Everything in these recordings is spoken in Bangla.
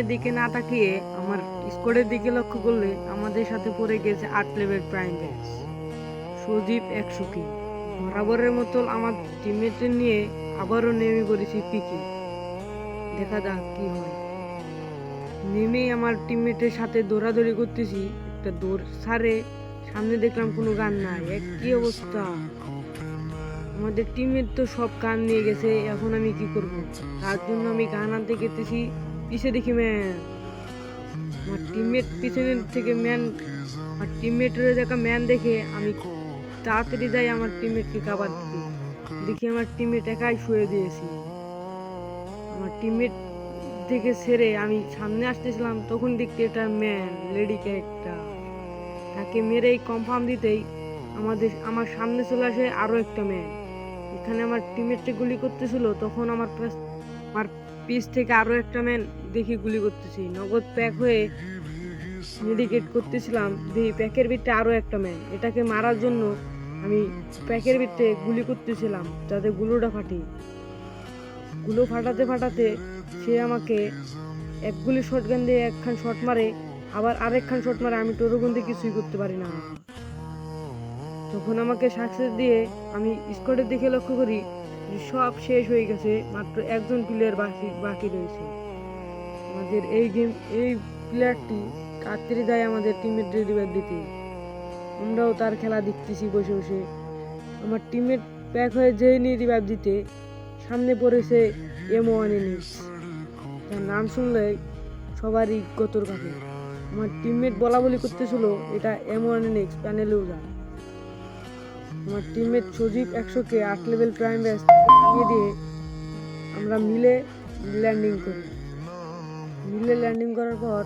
স্ক্রিনের দিকে না তাকিয়ে আমার স্কোরের দিকে লক্ষ্য করলে আমাদের সাথে পড়ে গেছে 8 লেভেল প্রাইম ব্যাচ সজীব 100 কে। বরাবরের মতো আমার টিমমেটদের নিয়ে আবারও নেমে পড়েছি পিকে। দেখা যাক কি হয়। নেমেই আমার টিমমেটের সাথে দৌড়াদৌড়ি করতেছি, একটা দৌড় সারে সামনে দেখলাম কোনো গান নাই। কি অবস্থা! আমাদের টিমমেট তো সব গান নিয়ে গেছে, এখন আমি কি করব? তার জন্য আমি গান আনতে গেতেছি, পিছে দেখি ম্যান। আমার টিমমেট পিছনের থেকে ম্যান, আমার টিমমেটের দেখা ম্যান দেখে আমি তাড়াতাড়ি যাই আমার টিমমেটকে কাবার দিতে। দেখি আমার টিমমেট একাই শুয়ে দিয়েছি। আমার টিমমেট থেকে ছেড়ে আমি সামনে আসতেছিলাম, তখন দেখতে এটা ম্যান লেডি ক্যারেক্টার। তাকে মেরেই কনফার্ম দিতেই আমার সামনে চলে আসে আরো একটা ম্যান। এখানে আমার টিমমেটকে গুলি করতেছিল, তখন আমার পিছ থেকে আরো একটা ম্যান দেখি গুলি করতেছি। নগদ প্যাক হয়ে মেডিকেট করতেছিলাম, দেখি প্যাকের ভিতরে আরো একটা ম্যান। এটাকে মারার জন্য আমি প্যাকের ভিতরে গুলি করতেছিলাম যাতে গুলোটা ফাটে। গুলো ফাটাতে ফাটাতে সে আমাকে এক গুলি শটগান দিয়ে একখান শট মারে, আবার আরেকখান শট মারে। আমি টোরগন্ধে কিছুই করতে পারি না। তখন আমাকে সাকসেস দিয়ে আমি স্কোরের দিকে লক্ষ্য করি, সব শেষ হয়ে গেছে, মাত্র একজন প্লেয়ার বাকি রয়েছে। আমাদের এই প্লেয়ারটি কাটতে যায় আমাদের টিমমেট রিভাইভ দিতে। আমরাও তার খেলা দেখতেছি বসে বসে। আমার টিমমেট প্যাক হয়ে যেই নিয়ে রিভাইভ দিতে, সামনে পড়েছে M1NX। তার নাম শুনলে সবারই গতর কাটে। আমার টিমমেট বলা বলি করতেছিল এটা M1NX প্যানেল ইউজার। আমার টিমমেট সজীব 100 কে 8 লেভেল প্রাইম ব্যাচ নামিয়ে দিয়ে আমরা মিলে ল্যান্ডিং করি। মিলে ল্যান্ডিং করার পর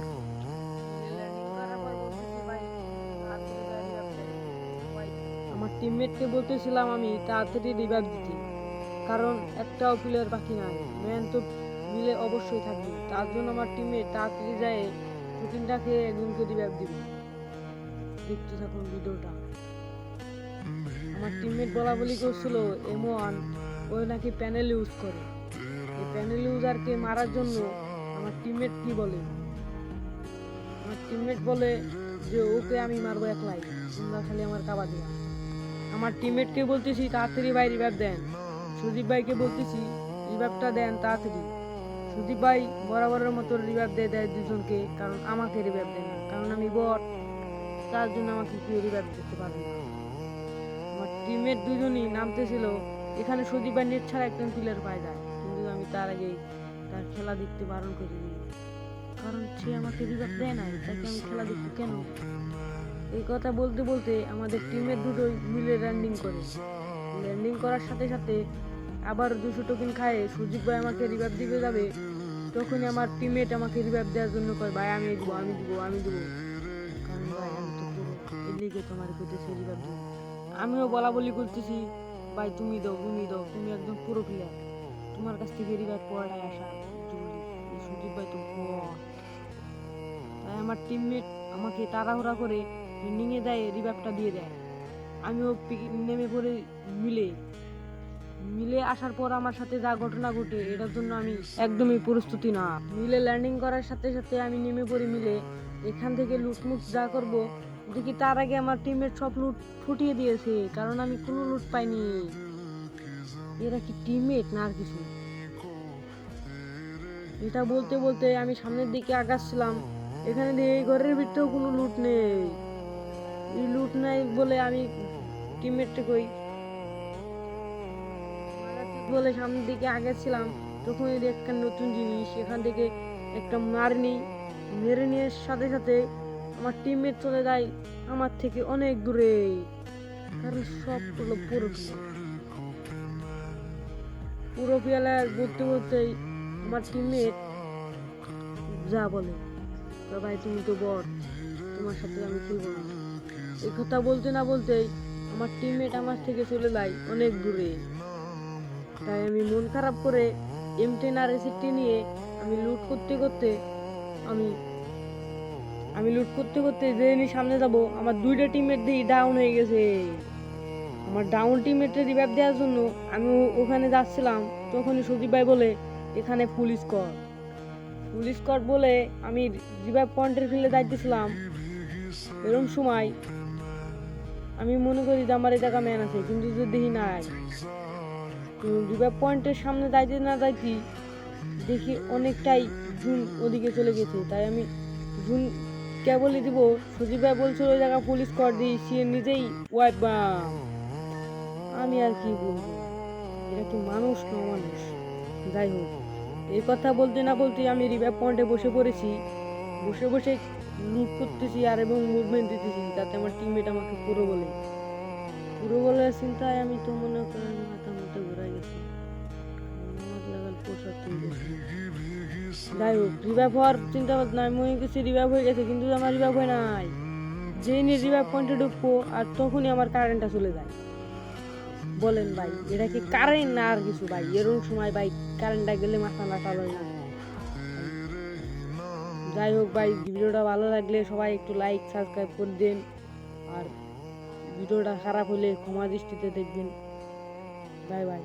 আমার টিমমেটকে বলতেছিলাম আমি তাড়াতাড়ি রিভাইভ দিতে, কারণ একটাও প্লেয়ার বাকি নাই। ম্যান তো মিলে অবশ্যই থাকবে। তার জন্য আমার টিমমেট তাড়াতাড়ি যায় প্রোটিনটা খেয়ে একজনকে রিভাইভ দিবে। দেখতে থাকুন ভিডিওটা। আমার টিমমেট বলা বলি করছিল M1 ওই নাকি প্যানেল ইউজ করে। এই প্যানেল ইউজারকে মারার জন্য আমার টিমমেট কি বলে, আমার টিমমেট বলে যে ওকে আমি মারবো একলাই, তোমরা খালি আমার কাবা দিয়া। আমার টিমমেটকে বলতেছি তাড়াতাড়ি ভাই রিভাইভ দেন। সুদীপ ভাইকে বলতেছি রিভাইভটা দেন তাড়াতাড়ি। সুদীপ ভাই বরাবরের মতো রিভাইভ দেয় দুজনকে, কারণ আমাকে রিভাইভ দেয় না, কারণ আমি বট। তার জন্য আমাকে কেউ রিভাইভ দিতে পারে না। আমার টিমমেট দুজনই নামতেছিল, এখানে সুদীপ ভাই নেট ছাড়া একজন প্লেয়ার পায় যায়, কিন্তু আমি তার আগে তার খেলা দেখতে বারণ করে দিই, কারণ সে আমাকে রিভাইভ দেয় না, তাকে আমি খেলা দেখবো কেন? এই কথা বলতে বলতে আমাদের টিমের দুটোই মিলে ল্যান্ডিং করে। ল্যান্ডিং করার সাথে সাথে আবার 200 টোকেন খায় সুজিত ভাই আমাকে রিভাইভ দিতে যাবে, তখনই আমার টিমমেট আমাকে রিভাইভ দেওয়ার জন্য কয় ভাই আমি দিব, কারণ ভাই আমি তো পুরো এই লিগে তোমার কইতেছে রিভাইভ দিব। আমিও বলা বলি করতেছি ভাই তুমি দাও, তুমি একদম পুরো প্লেয়ার, তোমার কাছ থেকে রিভাইভ পড়াটাই আসা জরুরি। এই সুজিত ভাই তো বট। তাই আমার টিমমেট আমাকে তাড়াহুড়া করে নিয়ে দেয়, রিভাইভটা দিয়ে দেয়। আমিও নেমে পড়ে মিলে মিলে আসার পর আমার সাথে যা ঘটনা ঘটে এটার জন্য আমি একদমই প্রস্তুতি না। মিলে ল্যান্ডিং করার সাথে সাথে আমি নেমে পড়ি মিলে। এখান থেকে লুটমুট যা করব দেখি, তার আগে আমার টিমমেট সব লুট ফুটিয়ে দিয়েছে, কারণ আমি কোনো লুট পাইনি। এরা কি টিমমেট না আর কিছু? এটা বলতে বলতে আমি সামনের দিকে আগাচ্ছিলাম, এখানে দিয়ে এই ঘরের ভিতরেও কোনো লুট নেই। এই লুট নাই বলে আমি টিমমেটকে কই বলে সামনের দিকে আগেছিলাম, তখন একটা নতুন জিনিস, এখান থেকে একটা মেরে নিয়ে সাথে সাথে আমার টিমমেট চলে যায় আমার থেকে অনেক দূরে, কারণ সব হলো পুরো পিয়ালার বলতে বলতেই আমার টিমমেট যা বলে, তো ভাই তুমি তো বট, তোমার সাথে আমি খেলবো না। এই কথা বলতে না বলতেই আমার টিমমেট আমার থেকে চলে যায় অনেক দূরে। তাই আমি মন খারাপ করে M10 আর S80 নিয়ে আমি লুট করতে করতে যেদিন সামনে যাব, আমার দুইটা টিমমেট দিয়ে ডাউন হয়ে গেছে। আমার ডাউন টিমমেটের রিভাইভ দেওয়ার জন্য আমি ওখানে যাচ্ছিলাম, তখনই সজীব ভাই বলে এখানে ফুল পুলিশ স্কোয়াড বলে আমি রিভাইভ পয়েন্টের ফিল্ডে যাইতেছিলাম। এরকম সময় আমি মনে করি যে আমার এই জায়গা ম্যান আছে, কিন্তু যদি দেখি নাই, রিভাইভ পয়েন্টের সামনে যাইতে না যাইতে দেখি অনেকটাই জুন ওদিকে চলে গেছে। তাই আমি জুন কেবলই দিব, সজীব ভাই বলছিল ওই জায়গা পুলিশ স্কোয়াড দিই, সে নিজেই ওয়াইপ বাম। আমি আর কি বলবো, এটা কি মানুষ না মানুষ? যাই হোক, এই কথা বলতে না বলতে আমি রিভাইভ পয়েন্টে বসে পড়েছি। বসে বসে লুট করতেছি আর এবং মুভমেন্ট দিতেছি, যাতে আমার টিমমেট আমাকে পুরো বলে চিন্তায় আমি তো মনে করেন মাথা মতো ঘুরাই গেছি। আমার লেভেল 65। যাই হোক, রিভাইভ হওয়ার চিন্তা ভাবনা আমি মনে করছি রিভাইভ হয়ে গেছে, কিন্তু আমার রিভাইভ হয় নাই। যেই নিয়ে রিভাইভ পয়েন্টে ঢুকবো আর তখনই আমার কারেন্টটা চলে যায়। বলেন ভাই, এটা কি কারেন্ট না আর কিছু? ভাই এরকম সময় ভাই কারেন্টটা গেলে মাথা নাটা হয় না। যাই হোক ভাই, ভিডিওটা ভালো লাগলে সবাই একটু লাইক সাবস্ক্রাইব করে দেন, আর ভিডিওটা খারাপ হলে ক্ষমা দৃষ্টিতে দেখবেন। Bye bye.